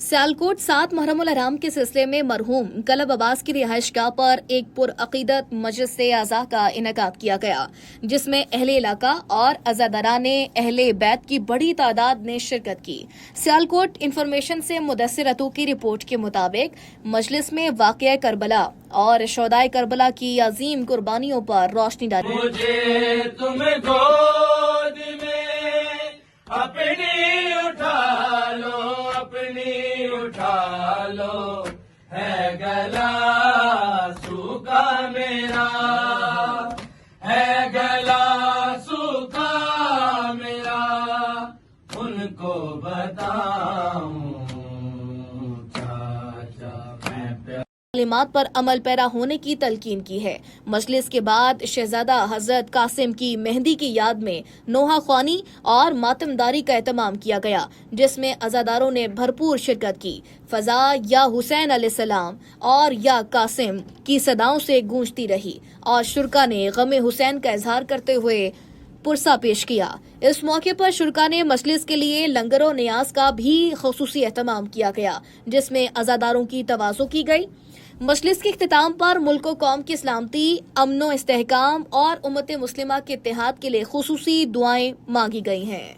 سیالکوٹ 7 محرم الحرام کے سلسلے میں مرحوم کلب عباس کی رہائش گاہ پر ایک پرعقیدت مجلس اعزا کا انعقاد کیا گیا، جس میں اہل علاقہ اور عزاداران اہل بیت کی بڑی تعداد نے شرکت کی۔ سیالکوٹ انفارمیشن سے مدثر اتو کی رپورٹ کے مطابق مجلس میں واقعہ کربلا اور شہدائے کربلا کی عظیم قربانیوں پر روشنی ڈالی۔ مجھے تم گود میں اپنی اٹھا لو، ہے گلا سوکھا میرا، ہے گلا سوکھا میرا، ان کو بتاؤں تعلیمات پر عمل پیرا ہونے کی تلقین کی ہے۔ مجلس کے بعد شہزادہ حضرت قاسم کی مہندی کی یاد میں نوحہ خوانی اور ماتمداری کا اہتمام کیا گیا، جس میں عزاداروں نے بھرپور شرکت کی۔ فضا یا حسین علیہ السلام اور یا قاسم کی صداؤں سے گونجتی رہی اور شرکا نے غم حسین کا اظہار کرتے ہوئے پرسہ پیش کیا۔ اس موقع پر شرکا نے مجلس کے لیے لنگر و نیاز کا بھی خصوصی اہتمام کیا گیا، جس میں عزاداروں کی تواضع کی گئی۔ مجلس کے اختتام پر ملک و قوم کی سلامتی، امن و استحکام اور امت مسلمہ کے اتحاد کے لیے خصوصی دعائیں مانگی گئی ہیں۔